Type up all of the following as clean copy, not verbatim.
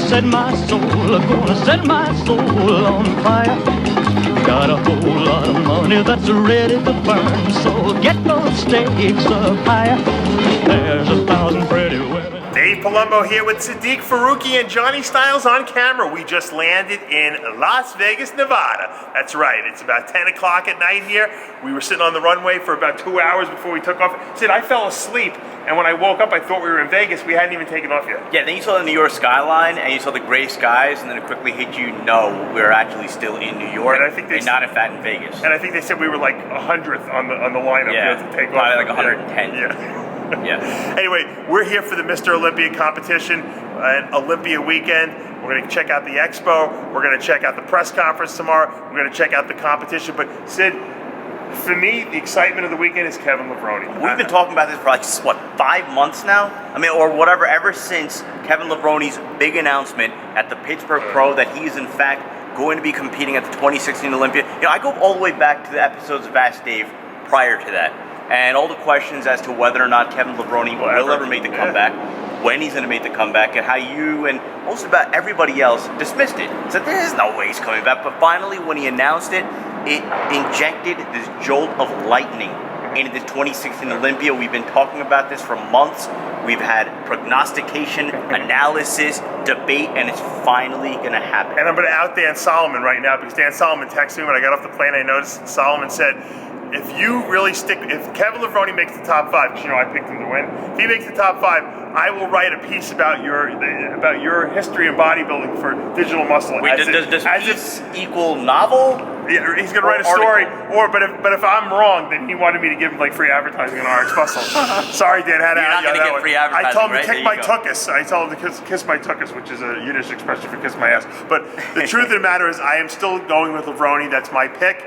set my soul, gonna set my soul on fire. Got a whole lot of money that's ready to burn, so get those stakes up higher. There's 1,000 pretty women. Dave Palumbo here with Siddique Farooqi and Johnny Styles on camera. We just landed in Las Vegas, Nevada. That's right, it's about 10 o'clock at night here. We were sitting on the runway for about 2 hours before we took off. Sid, I fell asleep, and when I woke up, I thought we were in Vegas. We hadn't even taken off yet. Yeah, then you saw the New York skyline, and you saw the gray skies, and then it quickly hit you, no, we're actually still in New York, and I think not in fact in Vegas. And I think they said we were like 100th on the lineup here to take off. Probably like 110. Yeah. Yeah. Anyway, we're here for the Mr. Olympia competition and Olympia Weekend. We're going to check out the expo. We're going to check out the press conference tomorrow. We're going to check out the competition. But Sid, for me, the excitement of the weekend is Kevin Levrone. We've been talking about this for like, what, 5 months now? I mean, or whatever, ever since Kevin Levrone's big announcement at the Pittsburgh Pro that he is in fact going to be competing at the 2016 Olympia. You know, I go all the way back to the episodes of Ask Dave prior to that. And all the questions as to whether or not Kevin Levrone will ever make the comeback, when he's going to make the comeback, and how you and most about everybody else dismissed it. Said there's no way he's coming back. But finally, when he announced it, it injected this jolt of lightning into the 2016 Olympia. We've been talking about this for months. We've had prognostication, analysis, debate, and it's finally going to happen. And I'm going to out Dan Solomon right now, because Dan Solomon texted me when I got off the plane. I noticed Solomon said, if you really stick, if Kevin Levrone makes the top 5, because you know I picked him to win, if he makes the top 5, I will write a piece about your history of bodybuilding for Digital Muscle. Wait, does piece equal novel? Yeah, he's going to write a story. But if I'm wrong, then he wanted me to give him like free advertising on RxMuscle. Sorry, Dan, had to You're not going to get free advertising. I told him right? to kick my tuchus. I told him to kiss my tuchus, which is a Yiddish expression for kiss my ass. But the truth of the matter is, I am still going with Levrone. That's my pick.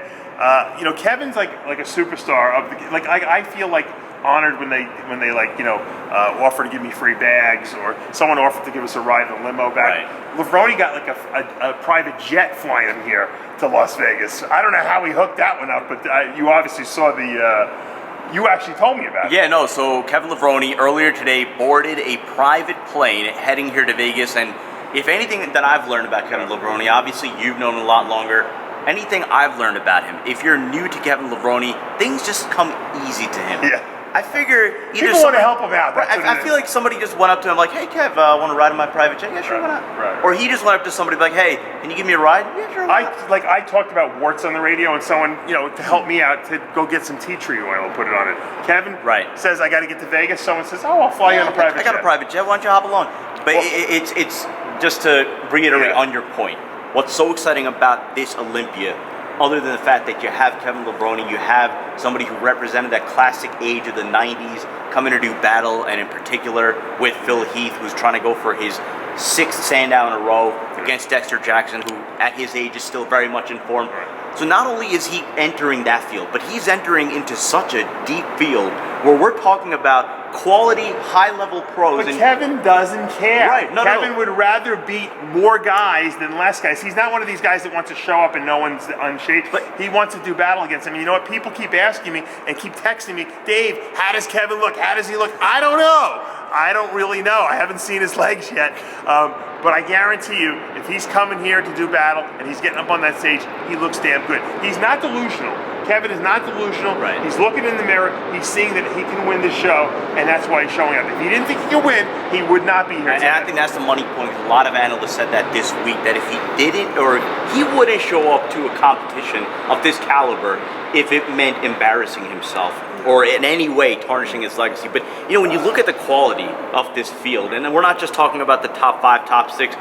You know, Kevin's like a superstar of the, like I feel like honored when they like, you know, offer to give me free bags, or someone offered to give us a ride in a limo back. Right. Levrone got like a private jet flying him here to Las Vegas. I don't know how he hooked that one up, but you obviously saw the. You actually told me about it. Yeah, no. So Kevin Levrone earlier today boarded a private plane heading here to Vegas, and if anything that I've learned about Kevin Levrone, obviously you've known him a lot longer. Anything I've learned about him, if you're new to Kevin Levrone, things just come easy to him. Yeah. I figure either people want to help him out. I feel like somebody just went up to him like, "Hey, Kev, want to ride in my private jet?" Yeah, sure, why not? Right. Or he just went up to somebody like, "Hey, can you give me a ride?" Yeah, sure. Why not? I talked about warts on the radio, and someone, you know, to help me out to go get some tea tree oil and put it on it. Kevin says I got to get to Vegas. Someone says, "Oh, I'll fly you on a private jet." I got a private jet. Why don't you hop along? But it's just to reiterate on your point. What's so exciting about this Olympia, other than the fact that you have Kevin Levrone, you have somebody who represented that classic age of the 90s coming to do battle, and in particular with Phil Heath, who's trying to go for his 6th Sandow in a row against Dexter Jackson, who at his age is still very much in form. So not only is he entering that field, but he's entering into such a deep field where we're talking about quality, high-level pros. But Kevin doesn't care. Right. Kevin would rather beat more guys than less guys. He's not one of these guys that wants to show up and no one's unshaped. But he wants to do battle against him. You know what? People keep asking me and keep texting me, Dave, how does Kevin look? How does he look? I don't know. I don't really know. I haven't seen his legs yet. But I guarantee you, if he's coming here to do battle and he's getting up on that stage, he looks damn good. He's not delusional. Kevin is not delusional. Right. He's looking in the mirror. He's seeing that he can win the show, and that's why he's showing up. If he didn't think he could win, he would not be here. And I think that's the money point. A lot of analysts said that this week, that if he didn't, or he wouldn't show up to a competition of this caliber if it meant embarrassing himself or in any way tarnishing his legacy. But you know, when you look at the quality of this field, and we're not just talking about the top 5, top 6,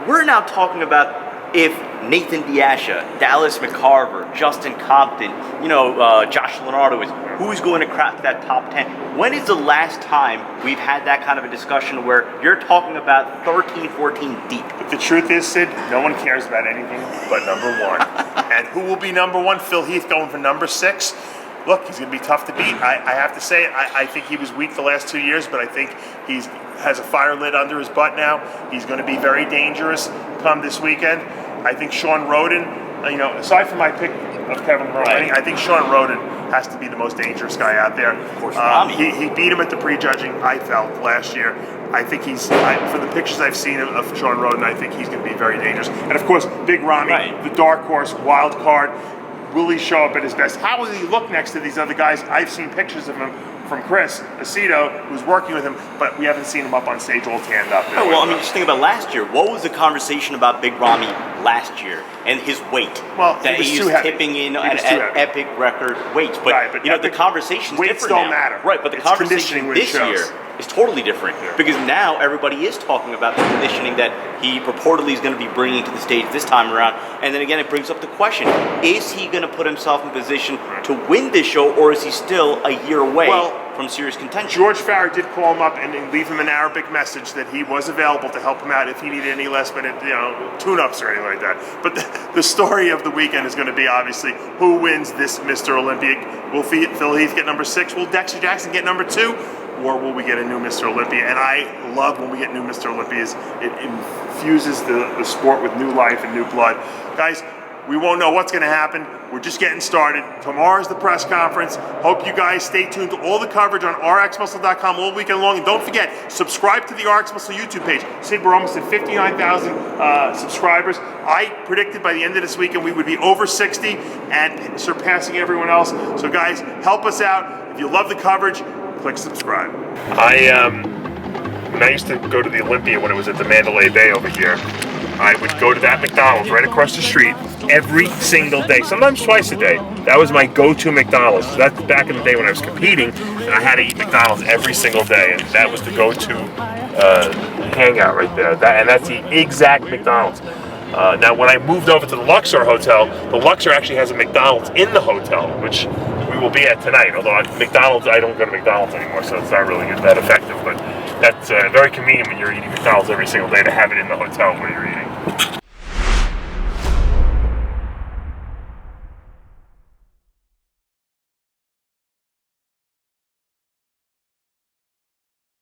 we're now talking about if Nathan Diasha, Dallas McCarver, Justin Compton, you know, Josh Lenartowicz, who's going to crack that top 10? When is the last time we've had that kind of a discussion where you're talking about 13, 14 deep? But the truth is, Sid, no one cares about anything but number 1. And who will be number 1? Phil Heath going for number 6. Look, he's going to be tough to beat. I have to say, I think he was weak the last 2 years, but I think he has a fire lit under his butt now. He's going to be very dangerous come this weekend. I think Shawn Rhoden, you know, aside from my pick of Kevin Levrone. Right. I think Shawn Rhoden has to be the most dangerous guy out there. Of course, Ramy. He beat him at the prejudging, I felt, last year. I think for the pictures I've seen of Shawn Rhoden, I think he's going to be very dangerous. And of course, Big Ramy, the dark horse, wild card. Will he show up at his best? How will he look next to these other guys? I've seen pictures of him from Chris Aceto, who's working with him, but we haven't seen him up on stage all tanned up. Oh, well, I mean, just think about last year. What was the conversation about Big Ramy last year and his weight? Well, that he was was tipping in at epic record weights. But you know, the conversation's weights different don't now. matter. Right, but the conversation this year is totally different because now everybody is talking about the conditioning that he purportedly is going to be bringing to the stage this time around. And then again, it brings up the question, is he going to put himself in position to win this show, or is he still a year away from serious contention? George Farah did call him up and leave him an Arabic message that he was available to help him out if he needed any last-minute, tune-ups or anything like that. But the story of the weekend is going to be, obviously, who wins this Mr. Olympia? Will Phil Heath get number 6? Will Dexter Jackson get number 2? Or will we get a new Mr. Olympia? And I love when we get new Mr. Olympias. It infuses the sport with new life and new blood. Guys, we won't know what's going to happen. We're just getting started. Tomorrow's the press conference. Hope you guys stay tuned to all the coverage on RxMuscle.com all weekend long. And don't forget, subscribe to the RxMuscle YouTube page. Sid, we're almost at 59,000 subscribers. I predicted by the end of this weekend we would be over 60 and surpassing everyone else. So guys, help us out. If you love the coverage, click subscribe. When I used to go to the Olympia when it was at the Mandalay Bay over here, I would go to that McDonald's right across the street every single day, sometimes twice a day. That was my go-to McDonald's. That's back in the day when I was competing, and I had to eat McDonald's every single day, and that was the go-to hangout right there. And that's the exact McDonald's. Now, when I moved over to the Luxor Hotel, the Luxor actually has a McDonald's in the hotel, which we will be at tonight. Although I don't go to McDonald's anymore, so it's not really that effective. But that's very convenient when you're eating McDonald's every single day to have it in the hotel where you're eating.